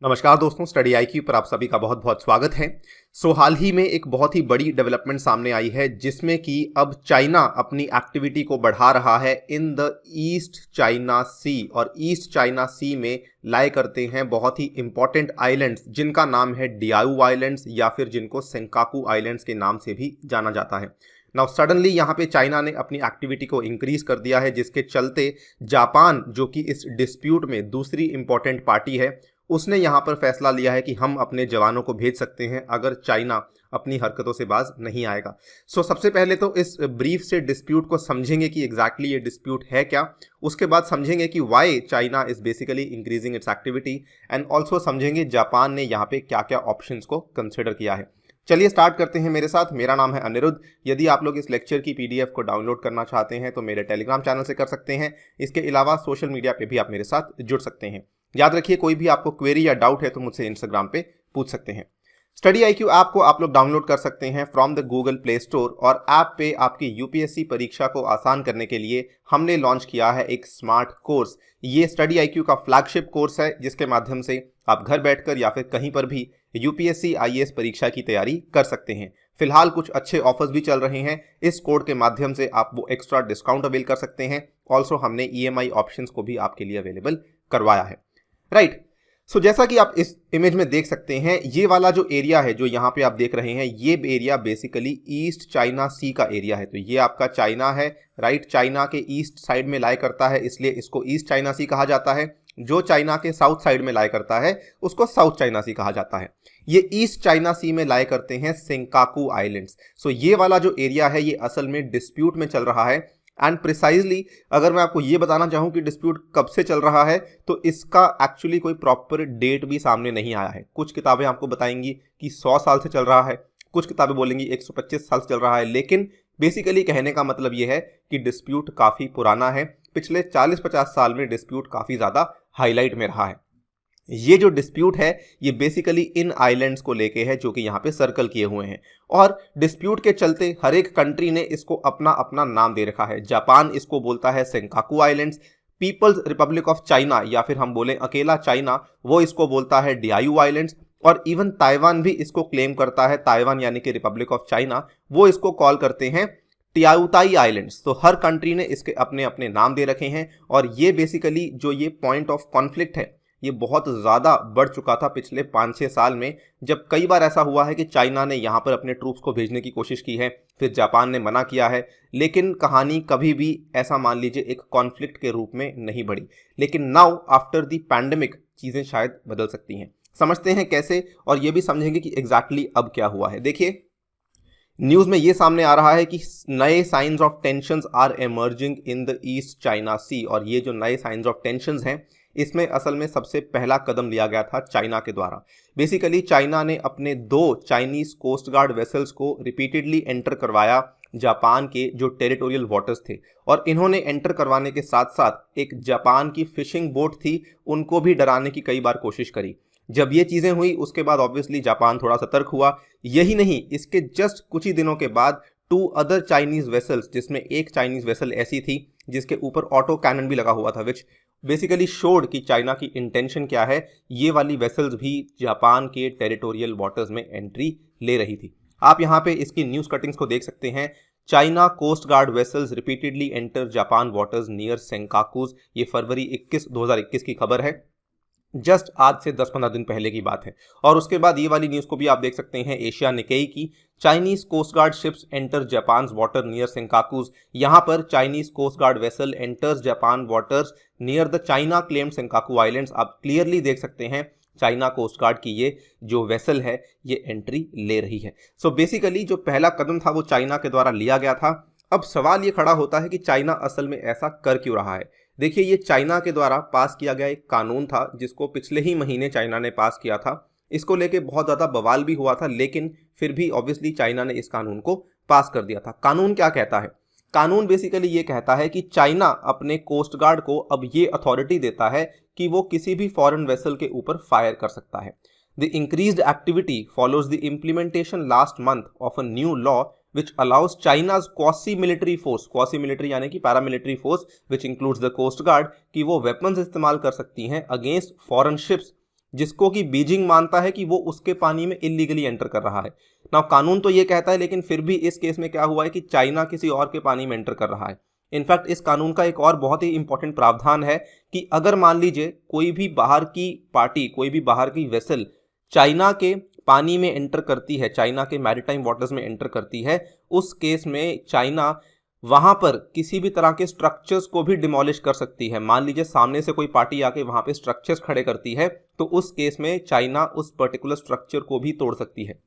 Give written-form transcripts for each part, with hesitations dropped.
नमस्कार दोस्तों, study IQ पर आप सभी का बहुत बहुत स्वागत है। हाल ही में एक बहुत ही बड़ी डेवलपमेंट सामने आई है जिसमें कि अब चाइना अपनी एक्टिविटी को बढ़ा रहा है इन द ईस्ट चाइना सी। और ईस्ट चाइना सी में लाए करते हैं बहुत ही इंपॉर्टेंट आइलैंड्स जिनका नाम है डियाओ आइलैंड्स या फिर जिनको सेंकाकू आइलैंड्स के नाम से भी जाना जाता है। नाउ सडनली यहाँ पे चाइना ने अपनी एक्टिविटी को इंक्रीज कर दिया है, जिसके चलते जापान, जो कि इस डिस्प्यूट में दूसरी इंपॉर्टेंट पार्टी है, उसने यहाँ पर फैसला लिया है कि हम अपने जवानों को भेज सकते हैं अगर चाइना अपनी हरकतों से बाज नहीं आएगा। सबसे पहले तो इस ब्रीफ से डिस्प्यूट को समझेंगे कि एग्जैक्टली ये डिस्प्यूट है क्या। उसके बाद समझेंगे कि why China is basically increasing its activity and also समझेंगे जापान ने यहाँ पे क्या क्या ऑप्शंस को कंसिडर किया है। चलिए स्टार्ट करते हैं मेरे साथ। मेरा नाम है अनिरुद्ध। यदि आप लोग इस लेक्चर की पीडीएफ को डाउनलोड करना चाहते हैं तो मेरे टेलीग्राम चैनल से कर सकते हैं। इसके अलावा सोशल मीडिया पे भी आप मेरे साथ जुड़ सकते हैं। याद रखिए, कोई भी आपको क्वेरी या डाउट है तो मुझसे इंस्टाग्राम पे पूछ सकते हैं। स्टडी आईक्यू ऐप को आप लोग डाउनलोड कर सकते हैं from the Google play store. और ऐप पे आपकी यूपीएससी परीक्षा को आसान करने के लिए हमने लॉन्च किया है एक स्मार्ट कोर्स। ये स्टडी आईक्यू का फ्लैगशिप कोर्स है जिसके माध्यम से आप घर बैठकर या फिर कहीं पर भी यूपीएससी आईएएस परीक्षा की तैयारी कर सकते हैं। फिलहाल कुछ अच्छे ऑफर्स भी चल रहे हैं। इस कोड के माध्यम से आप वो एक्स्ट्रा डिस्काउंट अवेल कर सकते हैं। ऑल्सो हमने ईएमआई ऑप्शंस को भी आपके लिए अवेलेबल करवाया है। राइट। जैसा कि आप इस इमेज में देख सकते हैं, ये वाला जो एरिया है जो यहाँ पे आप देख रहे हैं, ये एरिया बेसिकली ईस्ट चाइना सी का एरिया है। तो ये आपका चाइना है, राइट। चाइना के ईस्ट साइड में लाई करता है, इसलिए इसको ईस्ट चाइना सी कहा जाता है। जो चाइना के साउथ साइड में लाई करता है उसको साउथ चाइना सी कहा जाता है। ये ईस्ट चाइना सी में लाई करते हैं सेंकाकू आइलैंड्स। ये वाला जो एरिया है ये असल में डिस्प्यूट में चल रहा है। एंड प्रिसाइजली अगर मैं आपको ये बताना चाहूँ कि डिस्प्यूट कब से चल रहा है तो इसका एक्चुअली कोई प्रॉपर डेट भी सामने नहीं आया है। कुछ किताबें आपको बताएंगी कि 100 साल से चल रहा है, कुछ किताबें बोलेंगी 125 साल से चल रहा है, लेकिन बेसिकली कहने का मतलब ये है कि डिस्प्यूट काफ़ी पुराना है। पिछले 40-50 साल में डिस्प्यूट काफ़ी ज़्यादा हाईलाइट में रहा है। ये जो डिस्प्यूट है ये बेसिकली इन आइलैंड्स को लेके है जो कि यहाँ पे सर्कल किए हुए हैं। और डिस्प्यूट के चलते हर एक कंट्री ने इसको अपना अपना नाम दे रखा है। जापान इसको बोलता है Senkaku islands, people's republic of China या फिर हम बोलें अकेला चाइना, वो इसको बोलता है डियाओ आइलैंड्स। और इवन ताइवान भी इसको क्लेम करता है, ताइवान यानी कि रिपब्लिक ऑफ चाइना, वो इसको कॉल करते हैं टियाउताई आइलैंड्स। तो हर कंट्री ने इसके अपने अपने नाम दे रखे हैं। और ये बेसिकली जो ये पॉइंट ऑफ कॉन्फ्लिक्ट है ये बहुत ज़्यादा बढ़ चुका था पिछले 5-6 साल में, जब कई बार ऐसा हुआ है कि चाइना ने यहाँ पर अपने ट्रूप्स को भेजने की कोशिश की है, फिर जापान ने मना किया है, लेकिन कहानी कभी भी ऐसा मान लीजिए एक कॉन्फ्लिक्ट के रूप में नहीं बढ़ी। लेकिन नाउ आफ्टर द पैंडेमिक चीज़ें शायद बदल सकती हैं। समझते हैं कैसे, और ये भी समझेंगे कि एग्जैक्टली अब क्या हुआ है। देखिए, न्यूज़ में ये सामने आ रहा है कि नए signs of tensions are emerging in the East China Sea. और ये जो नए साइंस ऑफ टेंशंस हैं इसमें असल में सबसे पहला कदम लिया गया था चाइना के द्वारा। बेसिकली चाइना ने अपने 2 चाइनीज कोस्ट गार्ड वेसल्स को रिपीटेडली एंटर करवाया जापान के जो टेरिटोरियल वाटर्स थे। और इन्होंने एंटर करवाने के साथ साथ एक जापान की फिशिंग बोट थी, उनको भी डराने की कई बार कोशिश करी। जब ये चीज़ें हुई उसके बाद ऑब्वियसली जापान थोड़ा सतर्क हुआ। यही नहीं, इसके जस्ट कुछ ही दिनों के बाद 2 अदर चाइनीज वेसल्स, जिसमें एक चाइनीज वेसल ऐसी थी जिसके ऊपर ऑटो कैनन भी लगा हुआ था, विच बेसिकली शोड कि चाइना की इंटेंशन क्या है। ये वाली वेसल्स भी जापान के टेरिटोरियल वाटर्स में एंट्री ले रही थी। आप यहाँ पे इसकी न्यूज़ कटिंग्स को देख सकते हैं। China coast guard vessels repeatedly enter Japan waters near Senkakus. ये फरवरी 2021 की खबर है, जस्ट आज से 10-15 दिन पहले की बात है। और उसके बाद ये वाली न्यूज़ को भी आप देख सकते हैं एशिया निकेई की, Chinese coast guard ships enter Japan water near Senkakus. यहाँ पर Chinese coast guard vessel enters Japan waters near the China claimed Senkaku islands. आप क्लियरली देख सकते हैं चाइना कोस्ट गार्ड की ये जो वेसल है ये एंट्री ले रही है। बेसिकली जो पहला कदम था वो चाइना के द्वारा लिया गया था। अब सवाल ये खड़ा होता है कि चाइना असल में ऐसा कर क्यों रहा है। देखिए, ये चाइना के द्वारा पास किया गया एक कानून था जिसको पिछले ही महीने चाइना ने पास किया था। इसको लेके बहुत ज़्यादा बवाल भी हुआ था, लेकिन फिर भी ऑब्वियसली चाइना ने इस कानून को पास कर दिया था। कानून क्या कहता है? कानून बेसिकली ये कहता है कि चाइना अपने कोस्ट गार्ड को अब ये अथॉरिटी देता है कि वो किसी भी फॉरेन वेसल के ऊपर फायर कर सकता है। The increased activity follows the implementation last month of a new law which allows China's quasi-military force, quasi-military यानी कि paramilitary force which includes the coast guard, कि वो weapons इस्तेमाल कर सकती हैं against foreign ships जिसको कि बीजिंग मानता है कि वो उसके पानी में इलीगली एंटर कर रहा है। ना कानून तो ये कहता है, लेकिन फिर भी इस केस में क्या हुआ है कि चाइना किसी और के पानी में एंटर कर रहा है। इनफैक्ट इस कानून का एक और बहुत ही इंपॉर्टेंट प्रावधान है कि अगर मान लीजिए कोई भी बाहर की पार्टी, कोई भी बाहर की वेसल चाइना के पानी में एंटर करती है, चाइना के मैरीटाइम वाटर्स में एंटर करती है, उस केस में चाइना वहां पर किसी भी तरह के स्ट्रक्चर्स को भी डिमोलिश कर सकती है। मान लीजिए सामने से कोई पार्टी आके वहां पे स्ट्रक्चर्स खड़े करती है, तो उस केस में चाइना उस पर्टिकुलर स्ट्रक्चर को भी तोड़ सकती है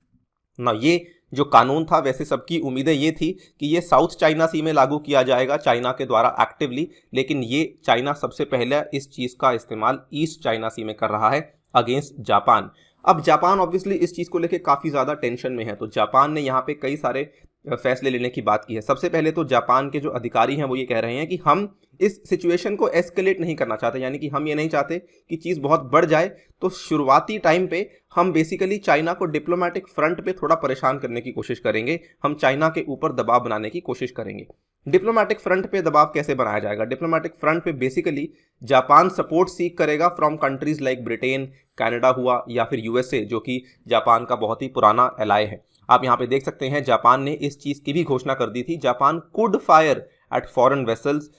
ना। ये जो कानून था, वैसे सबकी उम्मीदें ये थी कि ये साउथ चाइना सी में लागू किया जाएगा चाइना के द्वारा एक्टिवली, लेकिन ये चाइना सबसे पहले इस चीज का इस्तेमाल ईस्ट चाइना सी में कर रहा है अगेंस्ट जापान। अब जापान ऑब्वियसली इस चीज को लेकर काफी ज्यादा टेंशन में है, तो जापान ने यहाँ पे कई सारे फैसले लेने की बात की है। सबसे पहले तो जापान के जो अधिकारी हैं वो ये कह रहे हैं कि हम इस सिचुएशन को एस्केलेट नहीं करना चाहते, यानी कि हम ये नहीं चाहते कि चीज़ बहुत बढ़ जाए। तो शुरुआती टाइम पे हम बेसिकली चाइना को डिप्लोमेटिक फ्रंट पे थोड़ा परेशान करने की कोशिश करेंगे, हम चाइना के ऊपर दबाव बनाने की कोशिश करेंगे। डिप्लोमेटिक फ्रंट पे दबाव कैसे बनाया जाएगा? डिप्लोमेटिक फ्रंट पे बेसिकली जापान सपोर्ट सीख करेगा from countries like Britain, Canada हुआ, या फिर यूएसए, जो कि जापान का बहुत ही पुराना एलाय है। आप यहाँ पे देख सकते हैं जापान ने इस चीज की भी घोषणा कर दी थी, Japan could fire at foreign vessels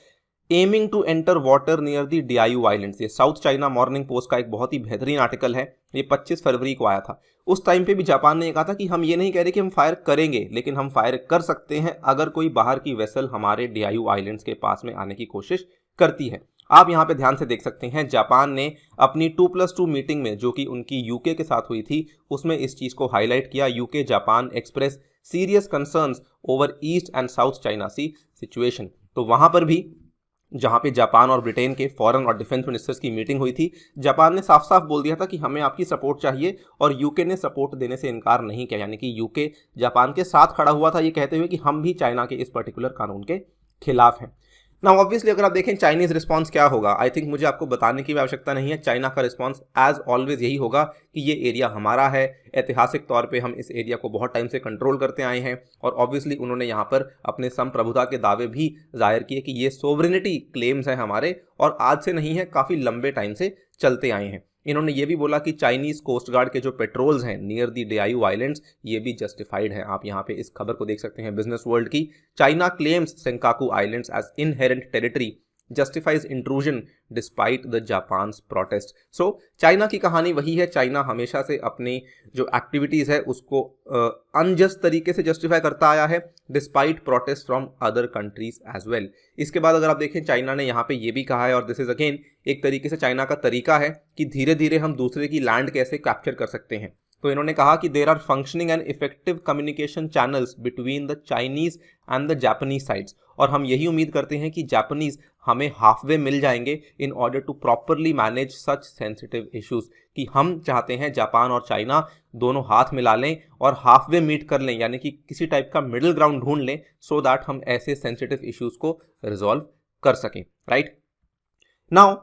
aiming to enter water near the Diaoyu islands. ये साउथ चाइना मॉर्निंग पोस्ट का एक बहुत ही बेहतरीन आर्टिकल है, ये 25 फरवरी को आया था। उस टाइम पे भी जापान ने कहा था कि हम ये नहीं कह रहे कि हम फायर करेंगे, लेकिन हम फायर कर सकते हैं अगर कोई बाहर की वेसल हमारे डियायू आइलैंड्स के पास में आने की कोशिश करती है। आप यहाँ पे ध्यान से देख सकते हैं जापान ने अपनी 2+2 मीटिंग में, जो कि उनकी यूके के साथ हुई थी, उसमें इस चीज को हाईलाइट किया। UK Japan express serious concerns over east and south China sea situation. तो वहां पर भी जहां पे जापान और ब्रिटेन के फॉरेन और डिफेंस मिनिस्टर्स की मीटिंग हुई थी, जापान ने साफ साफ बोल दिया था कि हमें आपकी सपोर्ट चाहिए, और यूके ने सपोर्ट देने से इनकार नहीं किया। यानी कि यूके जापान के साथ खड़ा हुआ था, ये कहते हुए कि हम भी चाइना के इस पर्टिकुलर कानून के खिलाफ हैं। ना ऑब्वियसली अगर आप देखें चाइनीज रिस्पांस क्या होगा, आई थिंक मुझे आपको बताने की भी आवश्यकता नहीं है। चाइना का रिस्पांस एज ऑलवेज यही होगा कि ये एरिया हमारा है, ऐतिहासिक तौर पे हम इस एरिया को बहुत टाइम से कंट्रोल करते आए हैं, और ऑब्वियसली उन्होंने यहाँ पर अपने संप्रभुता के दावे भी जाहिर किए कि ये सोवरेनिटी क्लेम्स हैं हमारे, और आज से नहीं है, काफ़ी लंबे टाइम से चलते आए हैं। इन्होंने ये भी बोला कि चाइनीज कोस्ट गार्ड के जो पेट्रोल्स हैं नियर द डियायू आइलैंड्स, ये भी जस्टिफाइड है। आप यहाँ पे इस खबर को देख सकते हैं बिजनेस वर्ल्ड की। China claims Senkaku islands as inherent territory, justifies intrusion despite the Japan's protest. So China की कहानी वही है, चाइना हमेशा से अपनी जो एक्टिविटीज़ है उसको अनजस्ट तरीके से जस्टिफाई करता आया है, despite protest from other countries as well. इसके बाद अगर आप देखें, चाइना ने यहाँ पे ये भी कहा है, और दिस इज अगेन एक तरीके से चाइना का तरीका है कि धीरे धीरे हम दूसरे की लैंड कैसे कैप्चर कर सकते हैं। तो इन्होंने कहा कि there are functioning and effective communication channels between the Chinese and the Japanese sides, और हम यही उम्मीद करते हैं कि जापानीज हमें हाफ वे मिल जाएंगे in order to properly manage such sensitive issues. कि हम चाहते हैं जापान और चाइना दोनों हाथ मिला लें और हाफ वे मीट कर लें, यानी कि किसी टाइप का मिडिल ग्राउंड ढूंढ लें, सो दैट हम ऐसे सेंसिटिव इश्यूज को रिजॉल्व कर सकें। राइट नाउ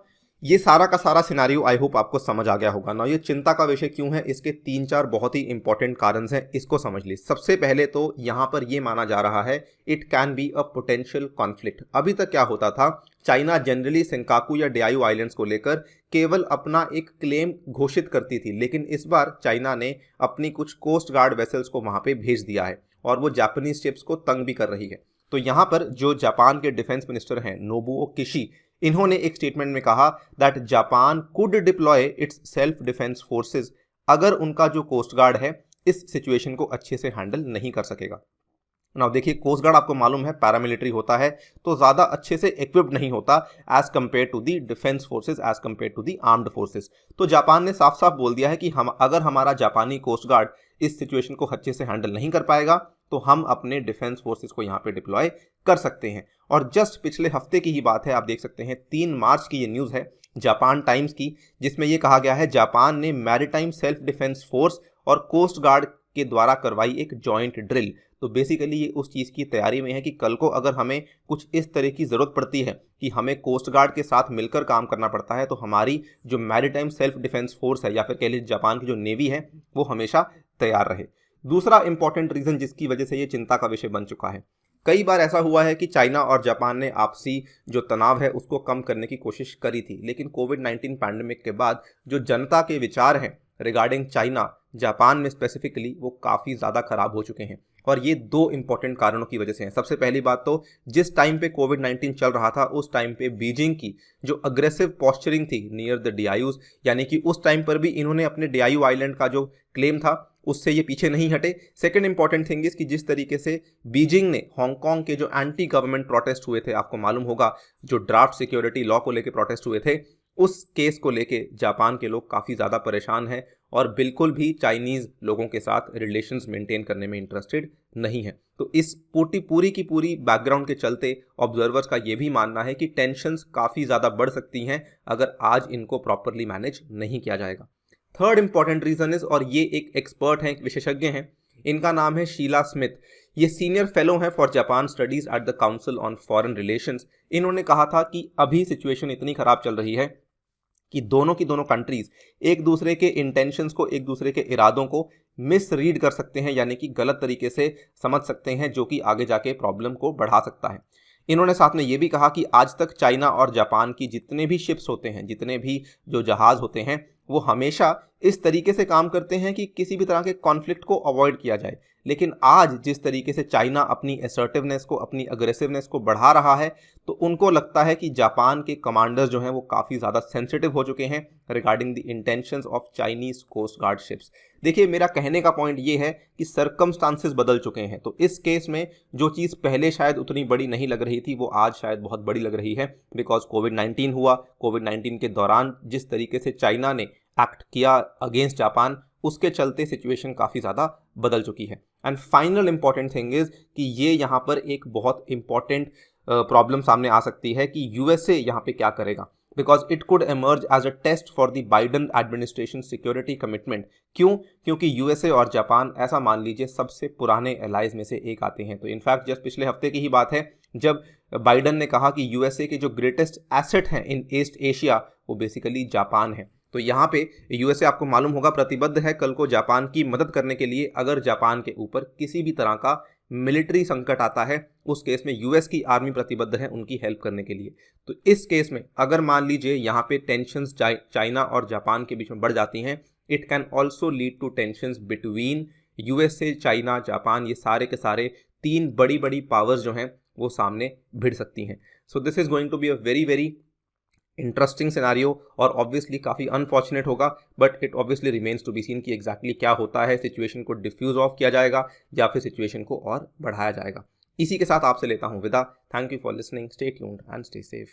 ये सारा का सारा सिनेरियो आई होप आपको समझ आ गया होगा ना। ये चिंता का विषय क्यों है, इसके 3-4 बहुत ही इंपॉर्टेंट कारण हैं, इसको समझ लीजिए। सबसे पहले तो यहाँ पर ये माना जा रहा है it can be a potential conflict. अभी तक क्या होता था, चाइना जनरली सेंकाकू या डियायू आइलैंड्स को लेकर केवल अपना एक क्लेम घोषित करती थी, लेकिन इस बार चाइना ने अपनी कुछ कोस्ट गार्ड वेसल्स को वहां पे भेज दिया है, और वो जापानीज शिप्स को तंग भी कर रही है। तो यहाँ पर जो जापान के डिफेंस मिनिस्टर हैं नोबुओ किशी, इन्होंने एक स्टेटमेंट में कहा that Japan could deploy it's self defence forces अगर उनका जो कोस्ट गार्ड है इस सिचुएशन को अच्छे से हैंडल नहीं कर सकेगा। ना देखिए, कोस्ट गार्ड आपको मालूम है पैरामिलिट्री होता है, तो ज़्यादा अच्छे से इक्विप्ड नहीं होता as compare to the defence forces, as compare to the armed forces. तो जापान ने साफ साफ बोल दिया है कि हम अगर हमारा जापानी कोस्ट गार्ड इस सिचुएशन को अच्छे से हैंडल नहीं कर पाएगा तो हम अपने डिफेंस फोर्सेस को यहाँ पे डिप्लॉय कर सकते हैं। और जस्ट पिछले हफ्ते की ही बात है, आप देख सकते हैं 3 मार्च की ये न्यूज़ है जापान टाइम्स की, जिसमें ये कहा गया है जापान ने मैरीटाइम सेल्फ डिफेंस फोर्स और कोस्ट गार्ड के द्वारा करवाई एक जॉइंट ड्रिल। तो बेसिकली ये उस चीज़ की तैयारी में है कि कल को अगर हमें कुछ इस तरह की ज़रूरत पड़ती है कि हमें कोस्ट गार्ड के साथ मिलकर काम करना पड़ता है, तो हमारी जो मैरीटाइम सेल्फ डिफेंस फोर्स है या फिर कह लीजिए जापान की जो नेवी है वो हमेशा तैयार रहे। दूसरा इंपॉर्टेंट रीज़न जिसकी वजह से ये चिंता का विषय बन चुका है, कई बार ऐसा हुआ है कि चाइना और जापान ने आपसी जो तनाव है उसको कम करने की कोशिश करी थी, लेकिन कोविड-19 पैंडेमिक के बाद जो जनता के विचार हैं रिगार्डिंग चाइना, जापान में स्पेसिफिकली, वो काफ़ी ज़्यादा खराब हो चुके हैं। और ये दो इंपॉर्टेंट कारणों की वजह से हैं। सबसे पहली बात तो जिस टाइम पे कोविड-19 चल रहा था उस टाइम पे बीजिंग की जो अग्रेसिव पॉस्चरिंग थी नियर द डीआईयूज, यानी कि उस टाइम पर भी इन्होंने अपने डीआईयू आइलैंड का जो क्लेम था उससे ये पीछे नहीं हटे। सेकंड इंपॉर्टेंट थिंग इज कि जिस तरीके से बीजिंग ने हांगकांग के जो एंटी गवर्नमेंट प्रोटेस्ट हुए थे, आपको मालूम होगा जो ड्राफ्ट सिक्योरिटी लॉ को लेकर प्रोटेस्ट हुए थे, उस केस को लेके जापान के लोग काफ़ी ज़्यादा परेशान हैं और बिल्कुल भी चाइनीज़ लोगों के साथ रिलेशंस मेंटेन करने में इंटरेस्टेड नहीं है। तो इस पूरी की पूरी बैकग्राउंड के चलते ऑब्जर्वर्स का ये भी मानना है कि टेंशंस काफ़ी ज़्यादा बढ़ सकती हैं अगर आज इनको प्रॉपरली मैनेज नहीं किया जाएगा। थर्ड इंपॉर्टेंट रीज़न इज, और ये एक एक्सपर्ट हैं, एक विशेषज्ञ हैं, इनका नाम है शीला स्मिथ। ये सीनियर फेलो हैं for Japan studies at the council on foreign relations. इन्होंने कहा था कि अभी सिचुएशन इतनी खराब चल रही है कि दोनों की दोनों कंट्रीज एक दूसरे के इंटेंशंस को, एक दूसरे के इरादों को मिस रीड कर सकते हैं, यानी कि गलत तरीके से समझ सकते हैं, जो कि आगे जाके प्रॉब्लम को बढ़ा सकता है। इन्होंने साथ में ये भी कहा कि आज तक चाइना और जापान की जितने भी शिप्स होते हैं, जितने भी जो जहाज होते हैं, वो हमेशा इस तरीके से काम करते हैं कि किसी भी तरह के कॉन्फ्लिक्ट को अवॉइड किया जाए। लेकिन आज जिस तरीके से चाइना अपनी असर्टिवनेस को, अपनी अग्रेसिवनेस को बढ़ा रहा है, तो उनको लगता है कि जापान के कमांडर्स जो हैं वो काफ़ी ज़्यादा सेंसिटिव हो चुके हैं regarding the intentions of Chinese coast guard ships. देखिए, मेरा कहने का पॉइंट ये है कि सर्कमस्टांसेस बदल चुके हैं। तो इस केस में जो चीज़ पहले शायद उतनी बड़ी नहीं लग रही थी, वो आज शायद बहुत बड़ी लग रही है, बिकॉज कोविड-19 हुआ। कोविड-19 के दौरान जिस तरीके से चाइना ने एक्ट किया अगेंस्ट जापान, उसके चलते सिचुएशन काफ़ी ज़्यादा बदल चुकी है। And final important thing is कि ये यहाँ पर एक बहुत इंपॉर्टेंट प्रॉब्लम सामने आ सकती है कि यूएसए यहाँ पे क्या करेगा, because it could emerge as a test for the Biden administration security commitment. क्यों? क्योंकि यूएसए और जापान, ऐसा मान लीजिए, सबसे पुराने एलाइज में से एक आते हैं। तो इनफैक्ट जस्ट पिछले हफ्ते की ही बात है जब बाइडन ने कहा कि यूएसए के जो ग्रेटेस्ट एसेट हैं इन ईस्ट एशिया वो बेसिकली जापान है। तो यहाँ पे यूएसए, आपको मालूम होगा, प्रतिबद्ध है कल को जापान की मदद करने के लिए। अगर जापान के ऊपर किसी भी तरह का मिलिट्री संकट आता है, उस केस में यूएस की आर्मी प्रतिबद्ध है उनकी हेल्प करने के लिए। तो इस केस में अगर मान लीजिए यहाँ पे टेंशंस चाइना और जापान के बीच में बढ़ जाती हैं, it can also lead to tensions between USA, China, Japan. ये सारे के सारे तीन बड़ी बड़ी पावर्स जो हैं वो सामने भिड़ सकती हैं। So this is going to be a very very interesting scenario, और ऑब्वियसली काफ़ी अनफॉर्चुनेट होगा, but it obviously remains to be seen कि एग्जैक्टली क्या होता है। सिचुएशन को डिफ्यूज ऑफ किया जाएगा या फिर सिचुएशन को और बढ़ाया जाएगा। इसी के साथ आपसे लेता हूँ विदा। Thank you for listening, stay tuned and stay safe.